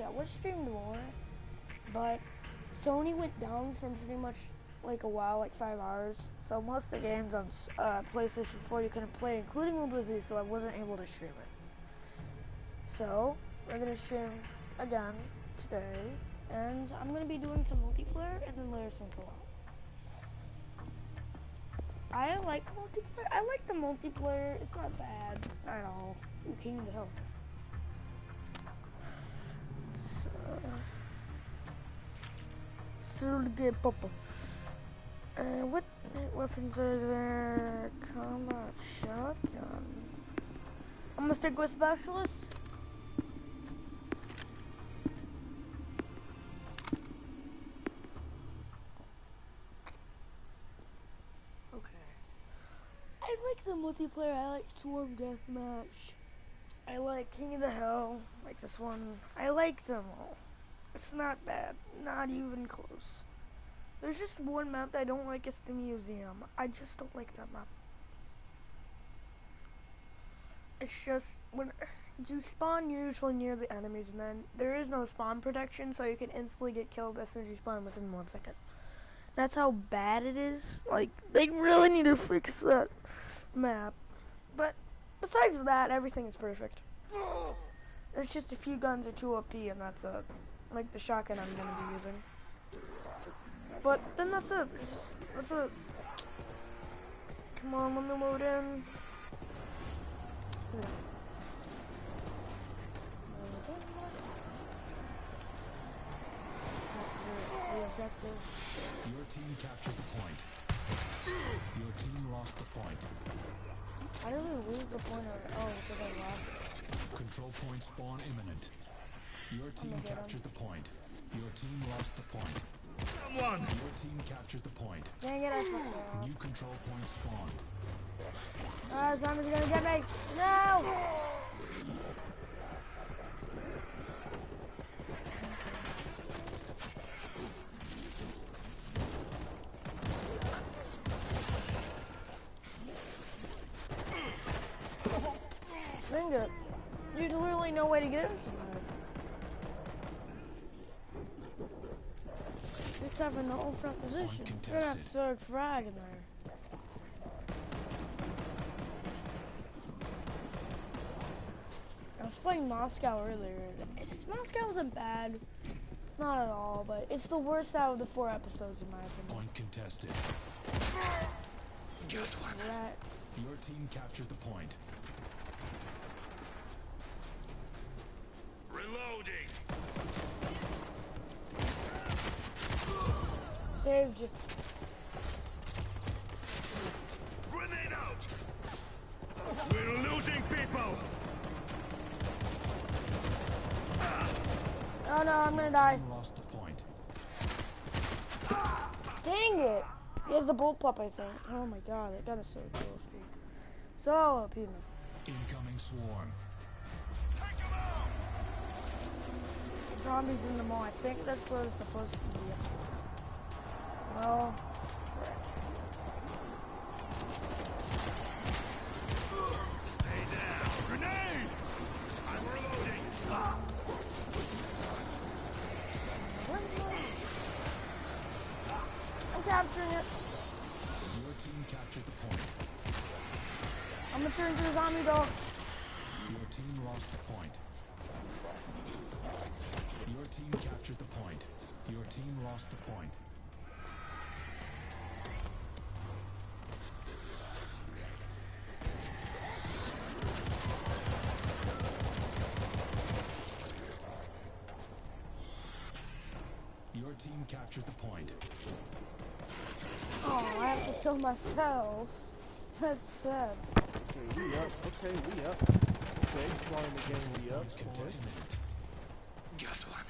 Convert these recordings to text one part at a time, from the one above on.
I wish streamed more, but Sony went down from pretty much like a while, like 5 hours. So most of the games on PlayStation 4 you couldn't play, including World War Z, so I wasn't able to stream it. So we're gonna stream again today, and I'm gonna be doing some multiplayer and then later some co-op. I like multiplayer. I like the multiplayer. It's not bad at all. Ooh, King of the Hill. So get Papa. What weapons are there? Combat shotgun. I'm gonna stick with specialist. Okay. I like the multiplayer. I like Swarm Deathmatch. I like King of the Hill. Like this one. I like them all. It's not bad. Not even close. There's just one map that I don't like. It's the museum. I just don't like that map. It's just when you spawn, you're usually near the enemies, and then there is no spawn protection, so you can instantly get killed as soon as you spawn within 1 second. That's how bad it is. Like, they really need to fix that map. But besides that, everything is perfect. There's just a few guns are too OP, and that's it. Like the shotgun I'm gonna be using. But then that's it. That's it. Come on, let me load in. Your team captured the point. Your team lost the point. I didn't lose the point because I lost. Control point spawn imminent. Your team captured the point. Your team lost the point. Someone! Your team captured the point. Dang it, I fucked up. New control point spawned. Zombies are gonna get me! No! Dang it. There's literally no way to get into that. Except for no front position. You're gonna have to throw a frag in there. I was playing Moscow earlier. Moscow wasn't bad. Not at all, but it's the worst out of the 4 episodes in my opinion. Point contested. Got one. Rat. Your team captured the point. Reloading. Saved you. Grenade out. We're losing people. Oh no, I'm gonna die. Team lost the point. Dang it! He has the bullpup, I think. Oh my god, that gun is so cool. So, people. Incoming swarm. Take them out. Zombies in the mall. I think that's what it's supposed to be. Well, Stay down. Grenade. I'm reloading. I'm capturing it. Your team captured the point. I'm gonna turn into a zombie dog. Your team lost the point. Your team captured the point. Your team lost the point. Your team captured the point. Oh, I have to kill myself. That's sad. Okay, we up. Okay, we up. Okay, flying the game, we up. Points contested. Got one.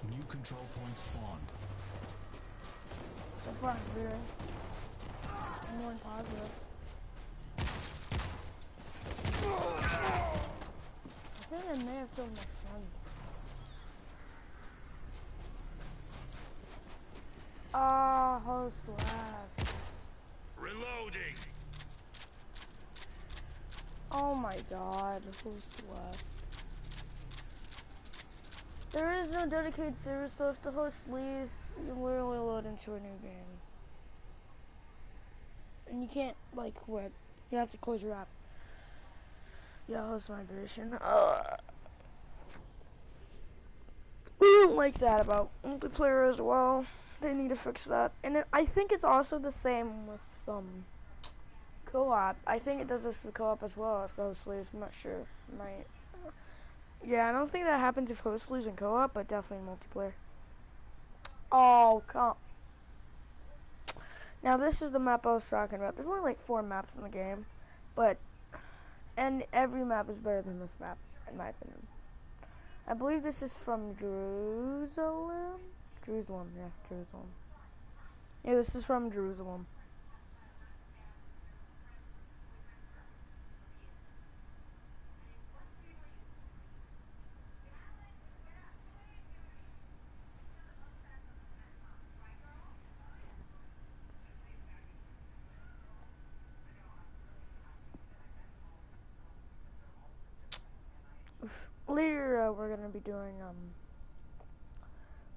New control point spawned. So far, I'm clear. I'm more positive. I think I may have killed my friend. Ah, host left. Reloading. Oh my god, who's left? There is no dedicated server, so if the host leaves, you literally load into a new game. And you can't, like, quit. You have to close your app. Yeah, host migration. We don't like that about multiplayer as well. They need to fix that. And I think it's also the same with co-op. I think it does this with co-op as well if the host leaves. I'm not sure. Might. Yeah, I don't think that happens if host leaves in co-op, but definitely in multiplayer. Oh, come. Now this is the map I was talking about. There's only like 4 maps in the game, and every map is better than this map, in my opinion. I believe this is from Jerusalem. Jerusalem, yeah, Jerusalem. Yeah, this is from Jerusalem. Later, we're gonna be doing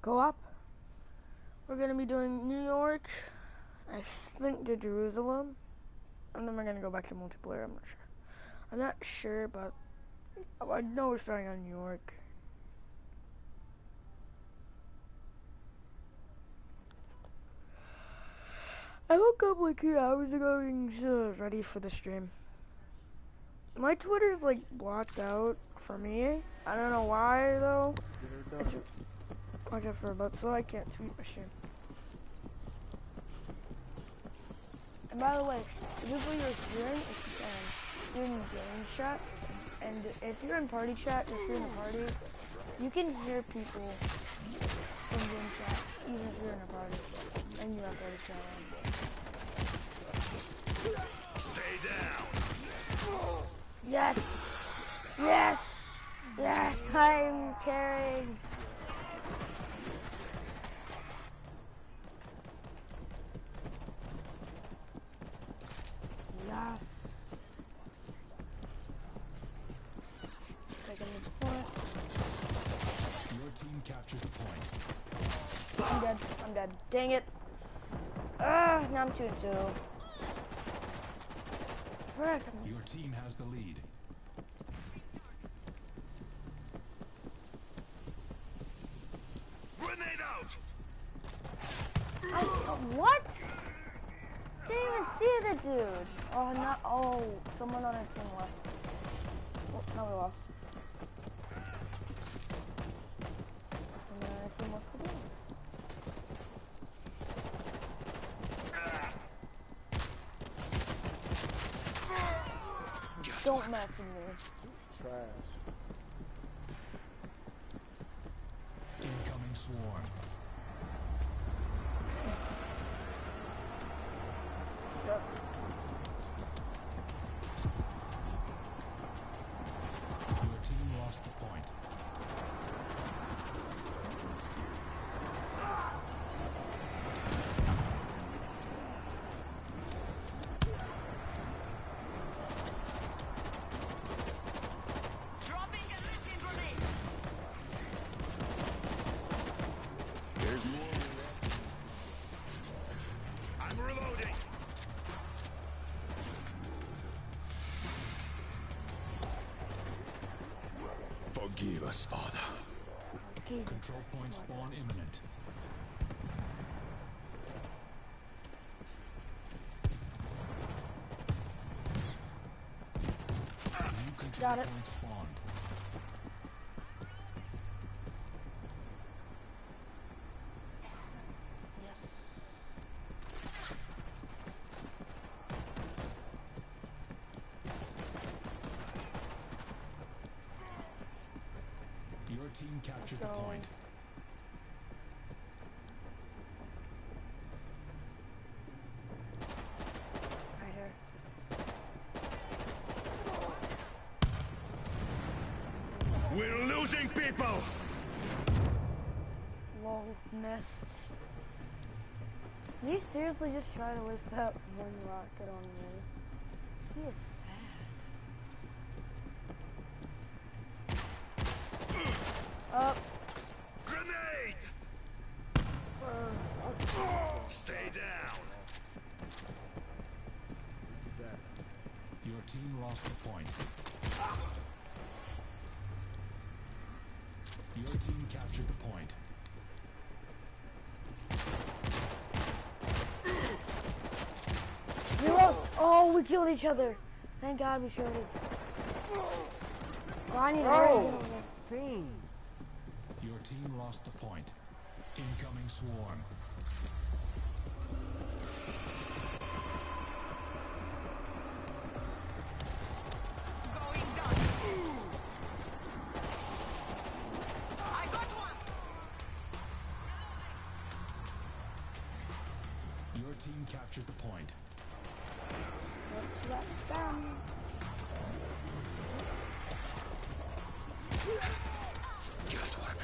co-op. We're gonna be doing New York, I think to Jerusalem, and then we're gonna go back to multiplayer. I'm not sure. I'm not sure, but I know we're starting on New York. I woke up like 2 hours ago and ready for the stream. My Twitter's like blocked out for me. I don't know why though. It's blocked out for a bit, so I can't tweet my stream. And by the way, the people you're hearing is you're in game chat, and if you're in party chat, if you're in a party, you can hear people in game chat, even if you're in a party, and you have party chat on. Stay down. Yes! Yes! Yes! I'm carrying! Yes! Taking this point. Your team captured the point. I'm dead. I'm dead. Dang it! Now I'm 2-2. Frick. Your team has the lead. Grenade out. What? Didn't even see the dude. Oh, not. Oh, someone on our team left. Oh, no, we lost. Someone on our team left the game. Don't mess with me. Trash. Incoming swarm. Sure. Your team lost the point. There's more. I'm reloading. Forgive us, Father. Control point spawn imminent. New control Got it. point spawned. Your team captured the point. Right here. We're losing people. Lol, nests. Did he seriously just try to waste that one rocket on me? He is sad. Your team lost the point. Your team captured the point. Reload! Oh, we killed each other. Thank God we showed it. Oh, I need to hurry and get over there. Team. Your team lost the point. Incoming swarm. Going down. I got one. Your team captured the point. Let's rush them. Got one.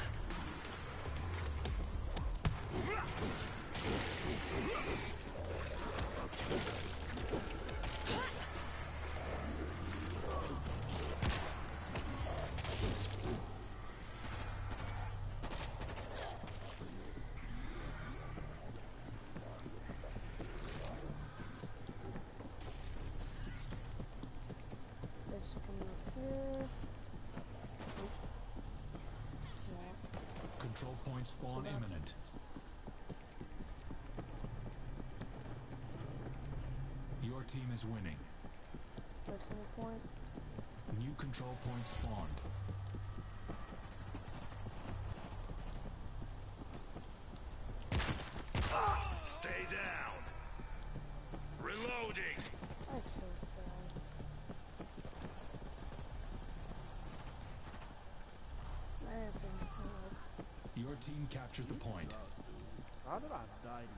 Let's come up here. Control point spawn imminent. Your team is winning. That's the point. New control point spawned. Stay down. Reloading. That's so sad. That's so Your team captured the point. How did I die to you?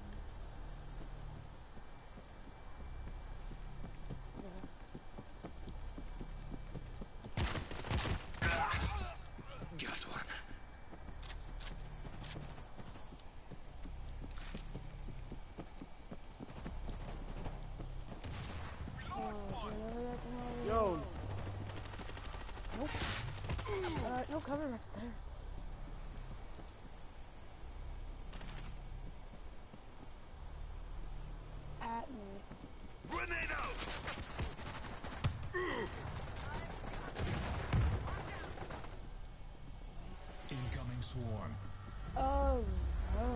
Got one. Yo, no cover right there. At me. Grenade out. Incoming swarm. Oh no.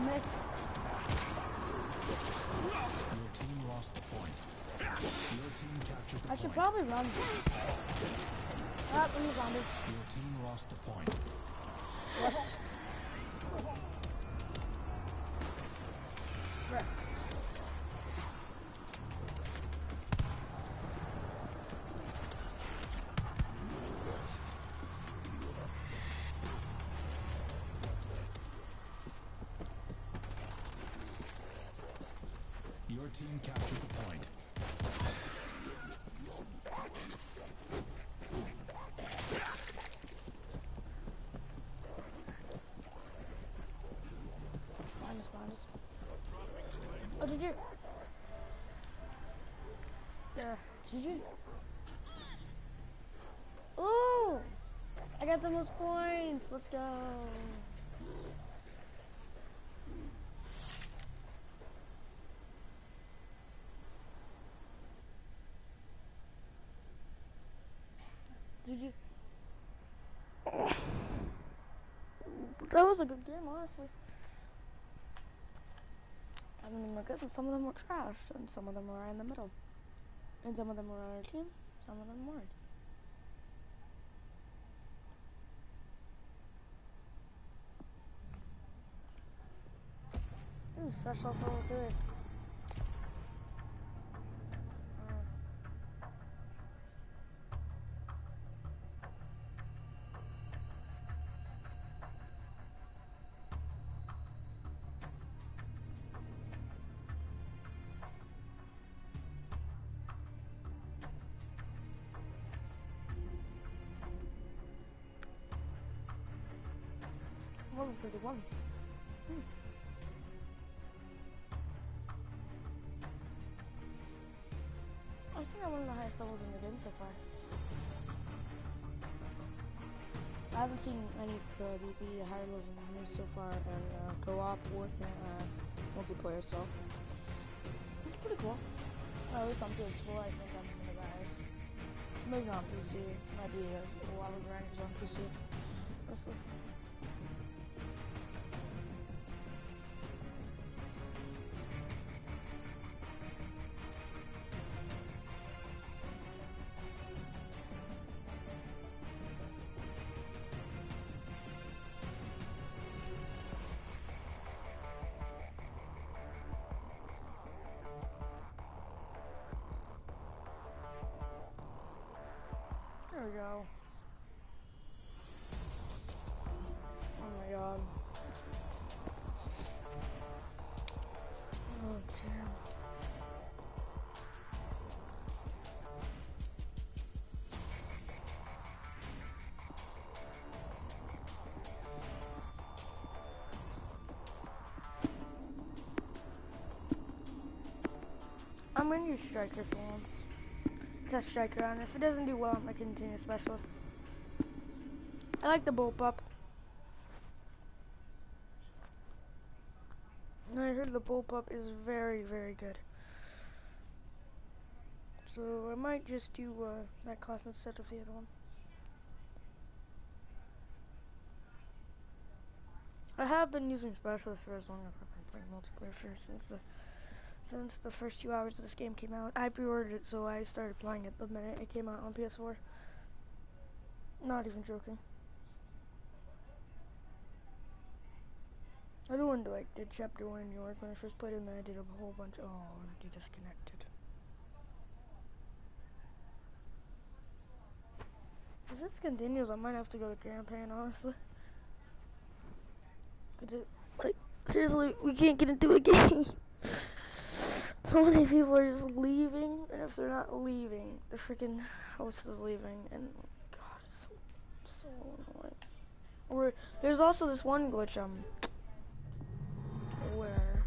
Missed. Your team lost the point. Your team captured the I should point. probably run. Ah, let me run it. Your team lost the point. Right. Your team captured the point. Behind us. Oh, did you? Yeah. Did you? Ooh! I got the most points. Let's go. Did you? That was a good game, honestly. Some of them were good, and some of them were trash, and some of them were right in the middle. And some of them were on our team, some of them weren't. Ooh, special level 3. Level 31. I think I'm one of the highest levels in the game so far. I haven't seen any PvP higher level enemies so far in co-op or multiplayer, so it's pretty cool. At least on PS4, I think I'm one of the guys. Maybe not PC. Might be a lot of grinders on PC. Honestly. There we go. Oh my god. Oh damn. I'm gonna use Striker for once. Test Striker on. If it doesn't do well, I'm gonna continue Specialist. I like the bullpup. I heard the bullpup is very, very good. So I might just do that class instead of the other one. I have been using Specialist for as long as I've been playing multiplayer for since the first 2 hours of this game came out. I pre-ordered it, so I started playing it the minute it came out on PS4. Not even joking. I did chapter 1 in New York when I first played it, and then I did a whole bunch. Oh, I disconnected. If this continues, I might have to go to campaign, honestly. Like, seriously, we can't get into a game. So many people are just leaving, and if they're not leaving, the freaking host is leaving, and God, it's so annoying. Or there's also this one glitch where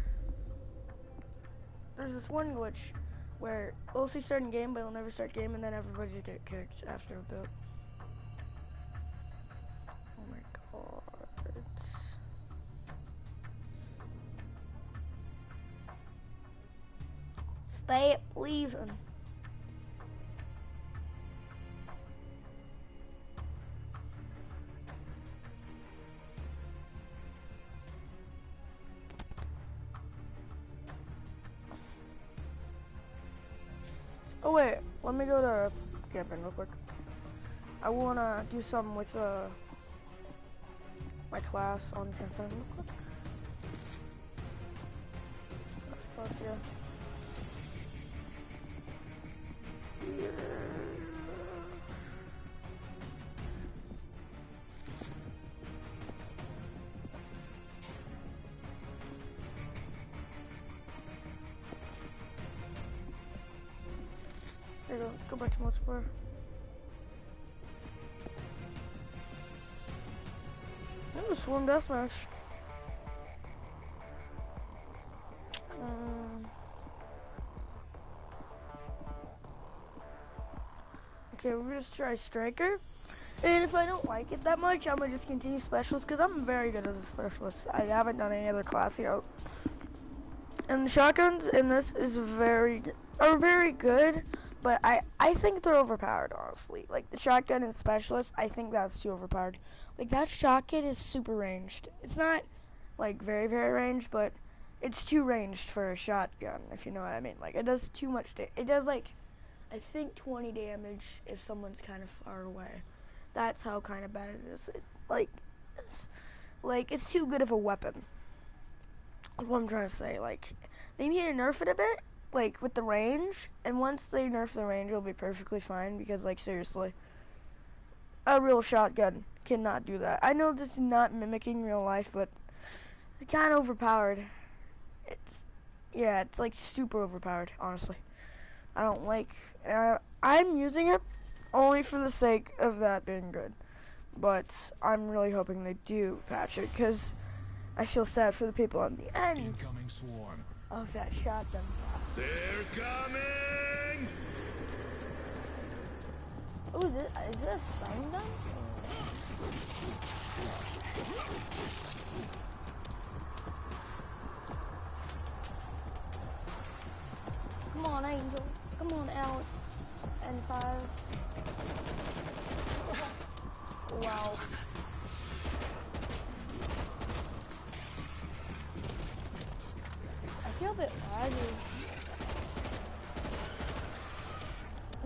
there's this one glitch where we'll see starting game, but it'll never start game, and then everybody just get kicked after a bit. Oh my God. Stay leaving. Oh wait, let me go to camping real quick. I wanna do something with my class on camping real quick. That's close, yeah. There you go, let's go back to multiplayer. That was Swarm Deathmatch. Okay, we're gonna try Striker. And if I don't like it that much, I'm gonna just continue Specialist, because I'm very good as a Specialist. I haven't done any other class yet. And the shotguns in this is very good, but I think they're overpowered, honestly. Like, the shotgun and Specialist, I think that's too overpowered. Like, that shotgun is super ranged. It's not, like, very, very ranged, but it's too ranged for a shotgun, if you know what I mean. Like, it does too much it does, like, I think 20 damage if someone's kind of far away. That's how kind of bad it is. It's too good of a weapon. That's what I'm trying to say. Like, they need to nerf it a bit, like, with the range. And once they nerf the range, it'll be perfectly fine. Because, like, seriously, a real shotgun cannot do that. I know this is not mimicking real life, but it's kind of overpowered. It's like super overpowered, honestly. I don't like. I'm using it only for the sake of that being good, but I'm really hoping they do patch it, because I feel sad for the people on the end Incoming swarm. of that shotgun class. They're coming! Oh, is this a sign gun? Come on, Angel. Come on, Alex. N5. Wow. I feel a bit laggy.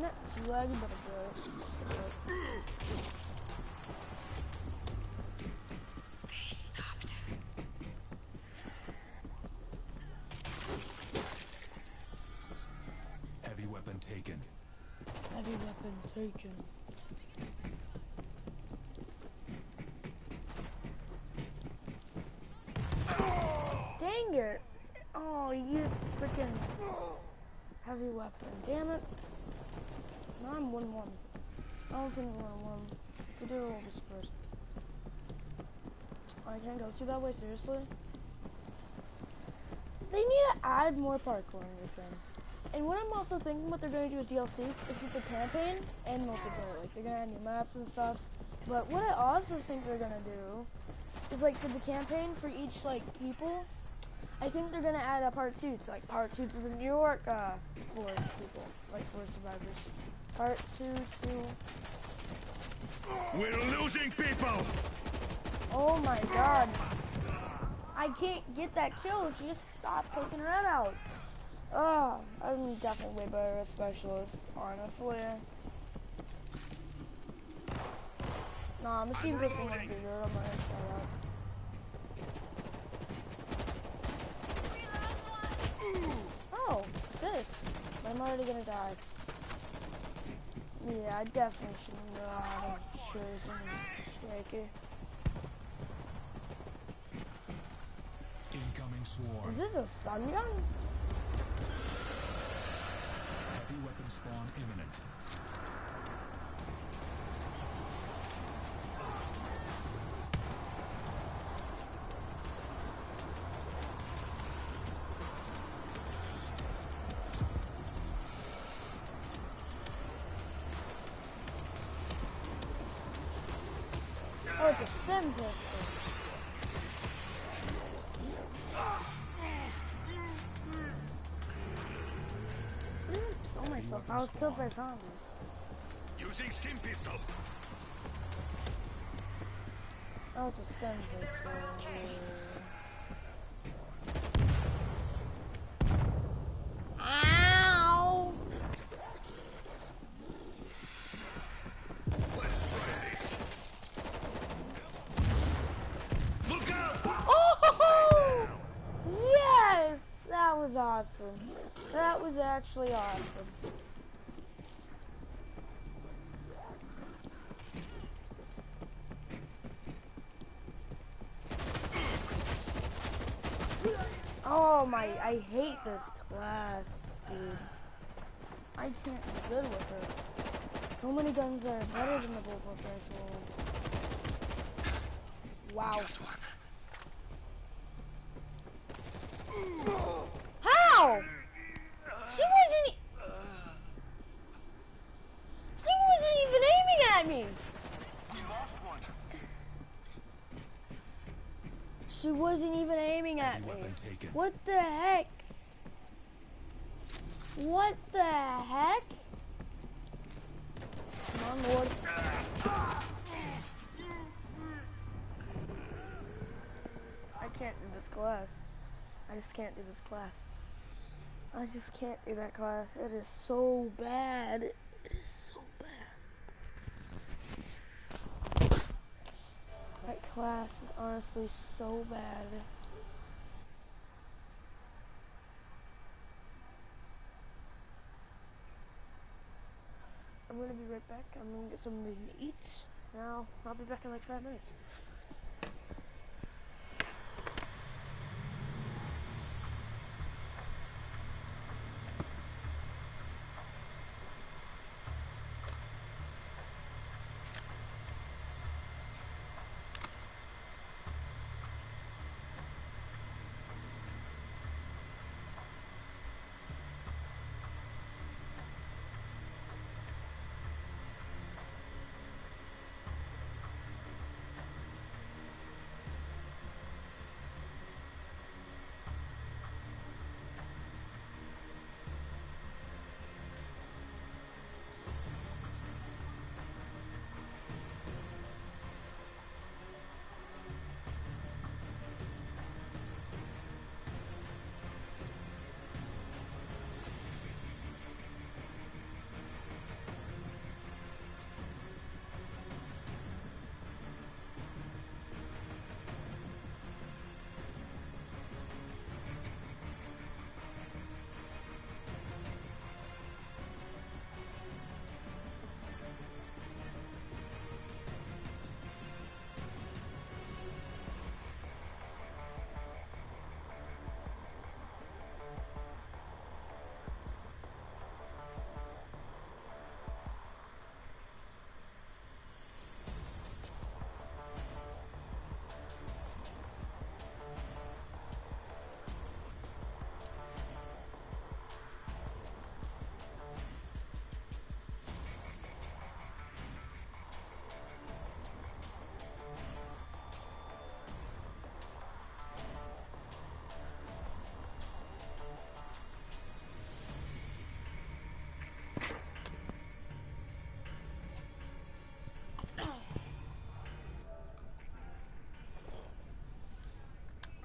Not too laggy, but a bit. Heavy weapon taken. Heavy weapon taken. Dang it! Oh, he used freaking heavy weapon. Damn it. Now I'm 1-1. I don't think we're gonna win. We do all this first. I can't go through that way, seriously? They need to add more parkour in this thing. And what I'm also thinking what they're going to do is DLC, is with the campaign and multiplayer. Like, they're going to add new maps and stuff. But what I also think they're going to do is, like, for the campaign, for each, like, people, I think they're going to add a part 2. So, like, part 2 to the New York forest people. Like, forest survivors. Part 2 to... We're losing people! Oh my god. I can't get that kill. She just stopped taking red out. Oh, I'm definitely way better as specialist, honestly. Nah, I'm assuming this one might be good. I'm gonna try that. Oh, this. I'm already gonna die. Yeah, I definitely shouldn't know how to shoot some striker. Incoming swarm. Is this a stun gun? Heavy weapon spawn imminent. Oh, it's a stem pistol. I didn't kill myself. I was killed by zombies. Using steam pistol. Oh, it's a stem pistol. Ow! Let's try this. Look out! Oh! Yes! That was awesome. That was actually awesome. Oh my, I hate this class, dude. I can't be good with her. So many guns are better than the Bulldog Rifle. Wow. How? She wasn't even aiming at me. She wasn't even aiming at me. Weapon taken. What the heck? What the heck? Come on, Lord. I can't do this class. I just can't do this class. I just can't do that class. It is so bad. It is so bad. That class is honestly so bad. I'm gonna be right back. I'm gonna get something to eat. Now I'll be back in like 5 minutes.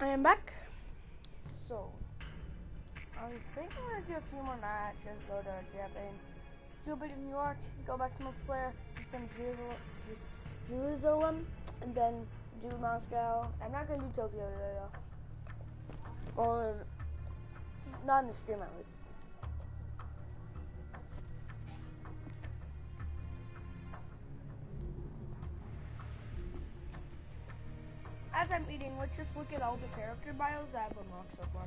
I am back. So, I think I'm gonna do a few more matches, go to Japan, do a bit of New York, go back to multiplayer, do some Jerusalem, and then do Moscow. I'm not gonna do Tokyo today though. Or, not in the stream at least. As I'm eating, let's just look at all the character bios that have unlocked so far.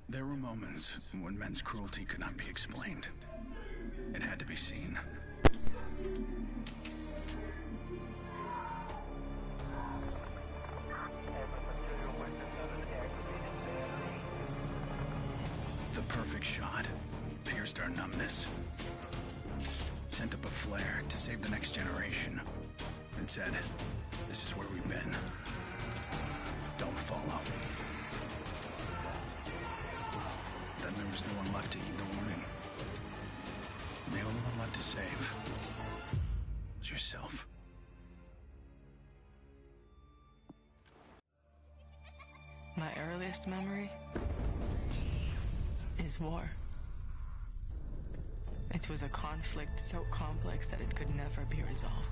There were moments when men's cruelty could not be explained. It had to be seen. The perfect shot pierced our numbness, sent up a flare to save the next generation, and said, "This is where we've been. Don't follow." Then there was no one left to heed the warning. The only one left to save was yourself. My earliest memory is war. It was a conflict so complex that it could never be resolved.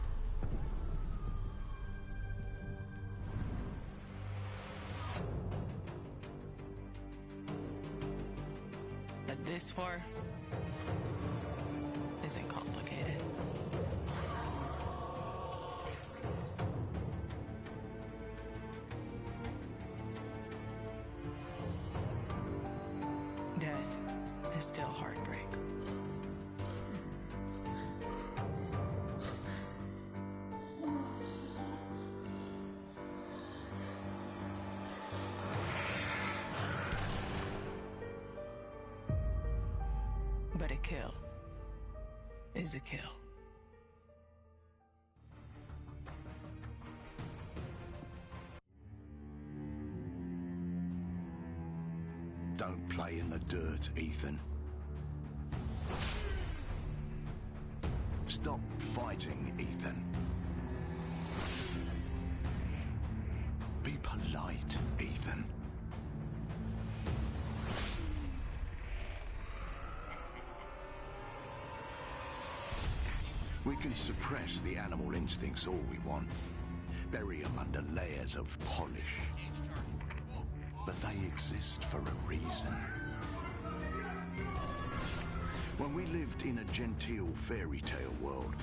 But this war isn't complicated. Death is still heartbreak. But a kill is a kill. Don't play in the dirt, Ethan. Stop fighting, Ethan. Be polite, Ethan. We can suppress the animal instincts all we want, bury them under layers of polish. But they exist for a reason. When we lived in a genteel fairy tale world,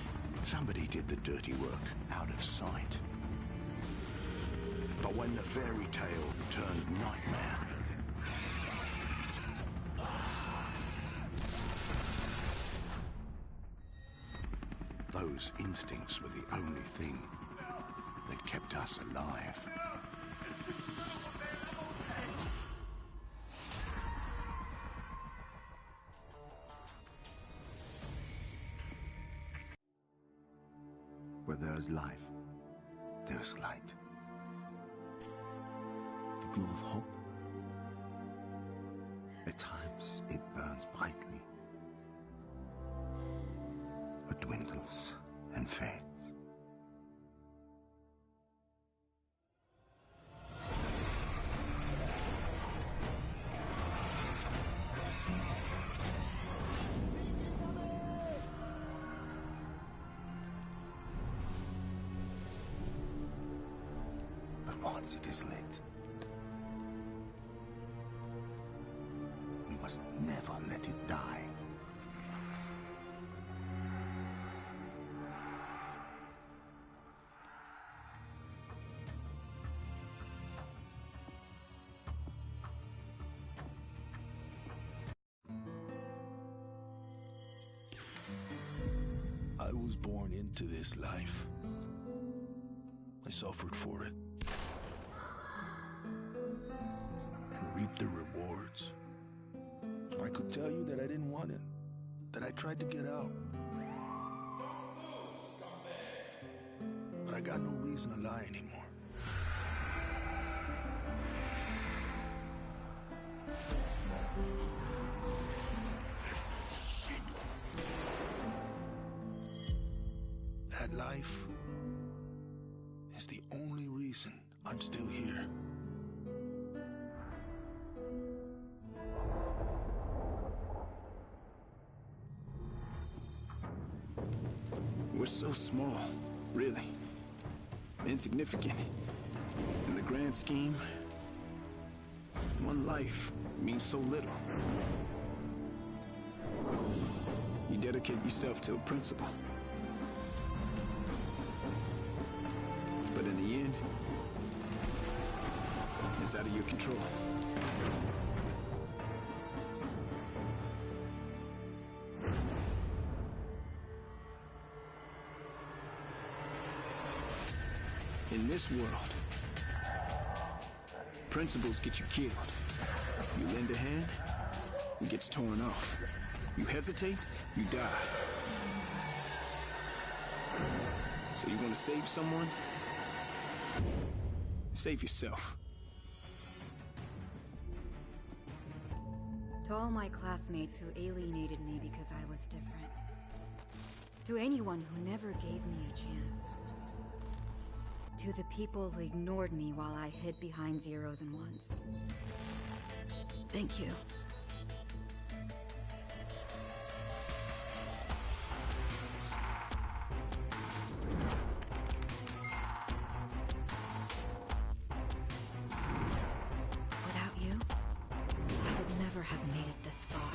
somebody did the dirty work out of sight. But when the fairy tale turned nightmare, those instincts were the only thing that kept us alive. Where there is life, there is light. The glow of hope. At times it burns brightly, but dwindles and fades. But once it is lit, we must never let it die. I was born into this life. I suffered for it. And reaped the rewards. I could tell you that I didn't want it. That I tried to get out. But I got no reason to lie anymore. That life is the only reason I'm still here. We're so small, really. Insignificant. In the grand scheme, one life means so little. You dedicate yourself to a principle. But in the end, it's out of your control. In this world, principles get you killed. You lend a hand, it gets torn off. You hesitate, you die. So you want to save someone? Save yourself. To all my classmates who alienated me because I was different. To anyone who never gave me a chance. To the people who ignored me while I hid behind zeros and ones. Thank you. Without you, I would never have made it this far.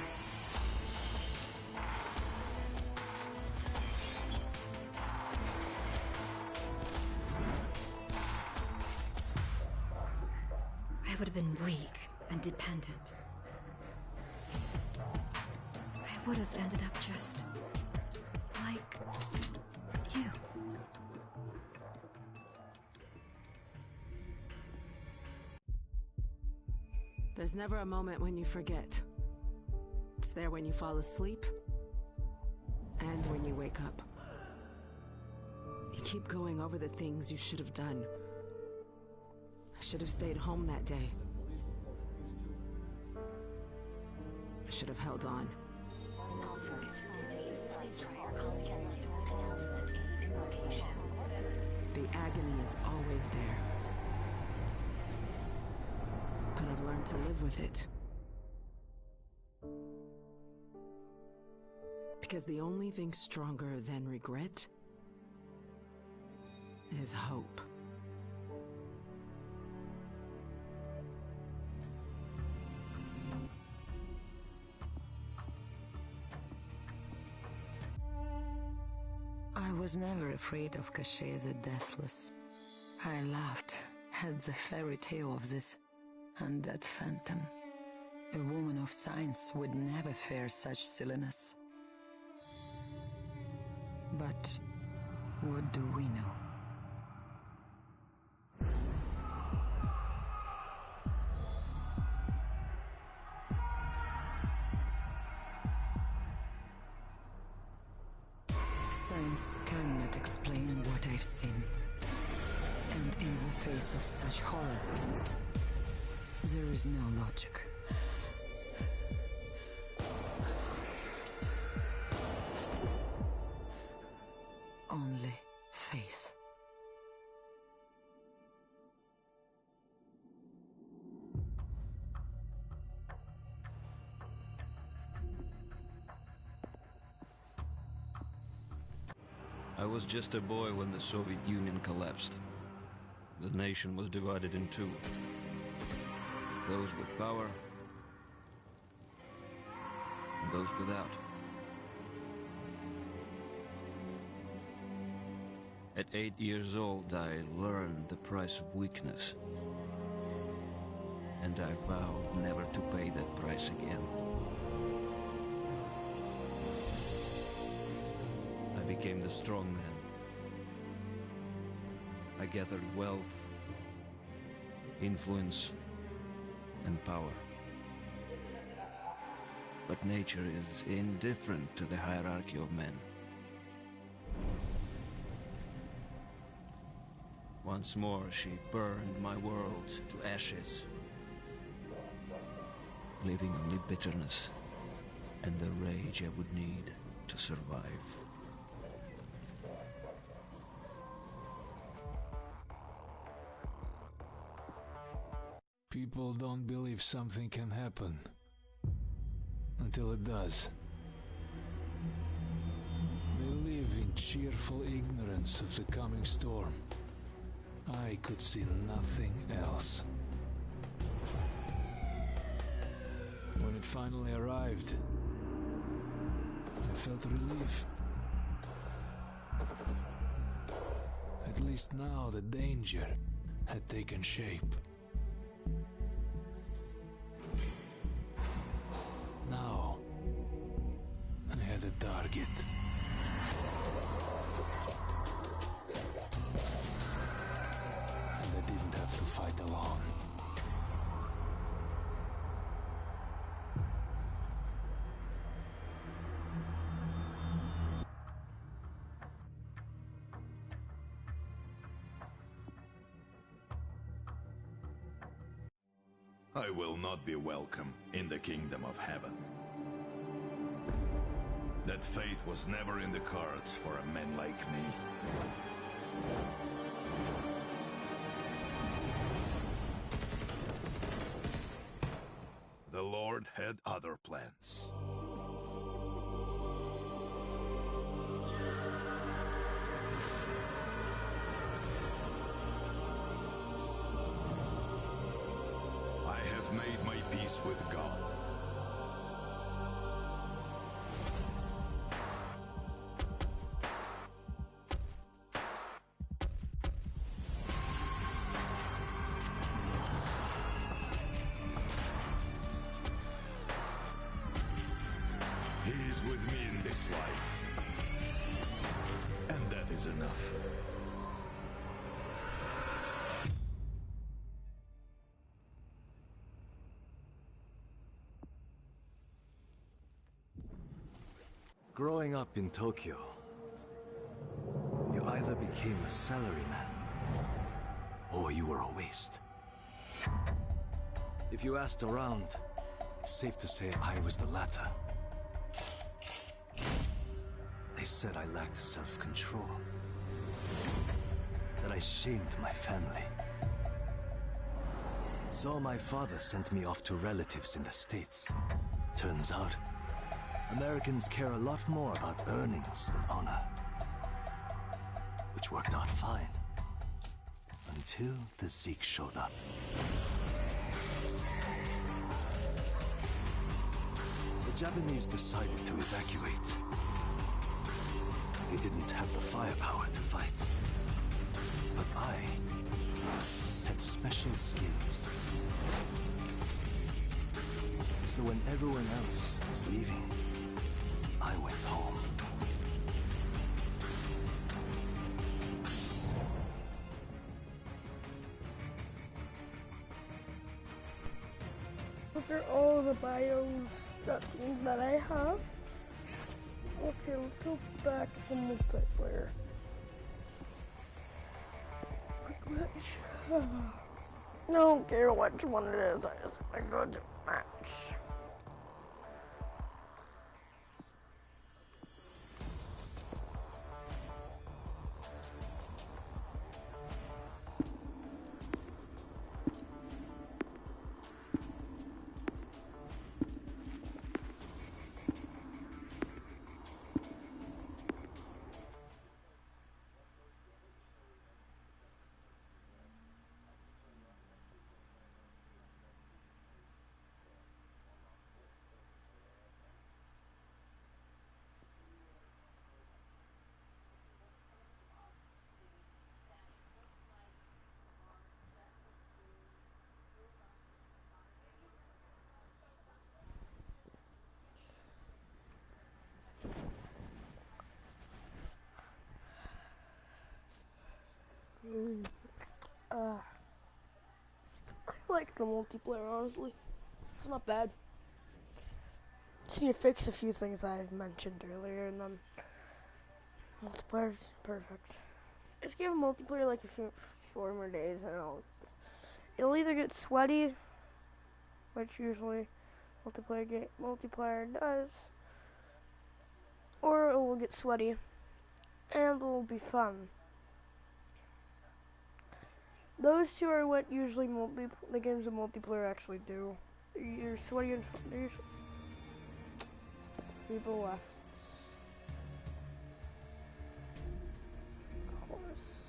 I would have been weak and dependent. I would have ended up just like you. There's never a moment when you forget. It's there when you fall asleep and when you wake up. You keep going over the things you should have done. I should have stayed home that day. I should have held on. The agony is always there. But I've learned to live with it. Because the only thing stronger than regret is hope. I was never afraid of Cachet the Deathless. I laughed at the fairy tale of this undead phantom. A woman of science would never fear such silliness. But what do we know? Science cannot explain what I've seen. And in the face of such horror, there is no logic. Only faith. I was just a boy when the Soviet Union collapsed. The nation was divided in two. Those with power, and those without. At 8 years old, I learned the price of weakness. And I vowed never to pay that price again. I became the strong man. I gathered wealth, influence, and power. But nature is indifferent to the hierarchy of men. Once more, she burned my world to ashes, leaving only bitterness and the rage I would need to survive. People don't believe something can happen until it does. They live in cheerful ignorance of the coming storm. I could see nothing else. When it finally arrived, I felt relief. At least now the danger had taken shape. Now, I had a target. And I didn't have to fight alone. I will not be welcome in the kingdom of heaven. That fate was never in the cards for a man like me. The Lord had other plans. I have made my peace with God. He is with me in this life. And that is enough. Growing up in Tokyo, you either became a salaryman or you were a waste. If you asked around, it's safe to say I was the latter. They said I lacked self-control, that I shamed my family. So my father sent me off to relatives in the States. Turns out, Americans care a lot more about earnings than honor. Which worked out fine. Until the Zeke showed up. The Japanese decided to evacuate. They didn't have the firepower to fight. But I had special skills. So when everyone else was leaving, I went home. Those are all the bios cutscenes that I have. Okay, let's go back to some multiplayer. Quick match. I don't care which one it is, I just want to go to match. I like the multiplayer, honestly. It's not bad. Just need to fix a few things I've mentioned earlier, and then multiplayer's perfect. Just give multiplayer like a few more days, and it'll either get sweaty, which usually multiplayer does, or it will get sweaty, and it will be fun. Those two are what usually the games of multiplayer actually do. You're sweaty and there's people left. Of course.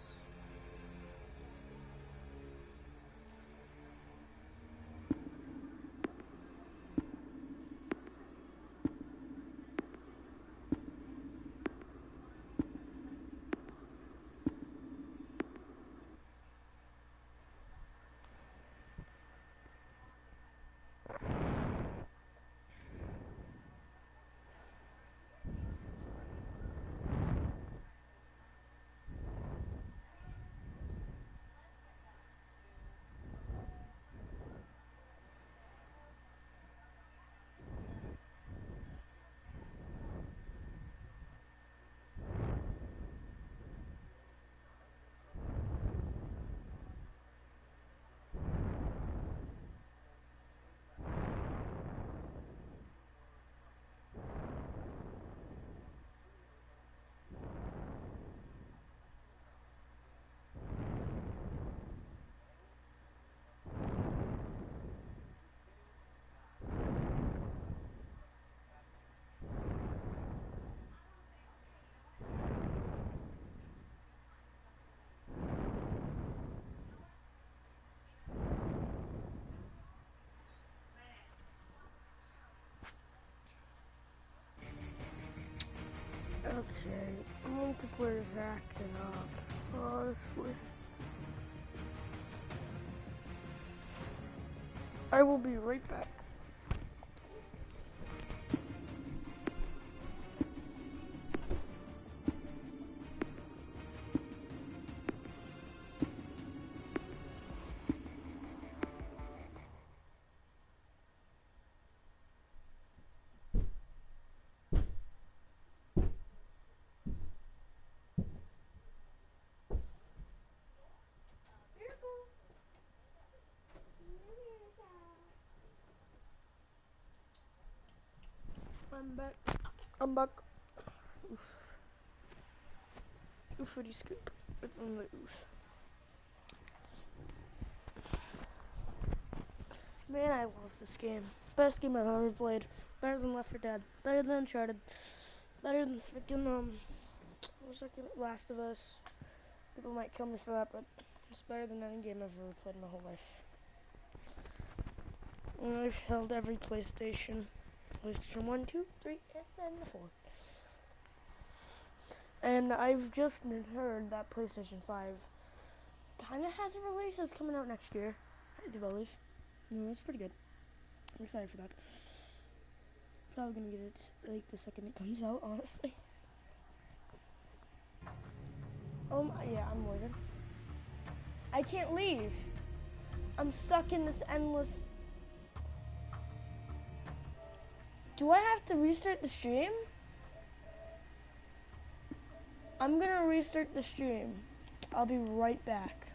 Okay, multiplayer's acting up, honestly. I will be right back. I'm back. I'm back. Oof. Oofity scoop. On the oof. Man, I love this game. Best game I've ever played. Better than Left 4 Dead. Better than Uncharted. Better than freaking what's that game? Last of Us. People might kill me for that, but it's better than any game I've ever played in my whole life. And I've held every PlayStation 1, 2, 3, and 4. And I've just heard that PlayStation 5 kind of has a release that's coming out next year. I do believe. No, it's pretty good. I'm excited for that. Probably gonna get it like the second it comes out, honestly. Yeah, I'm leaving. I can't leave. I'm stuck in this endless. Do I have to restart the stream? I'm gonna restart the stream. I'll be right back.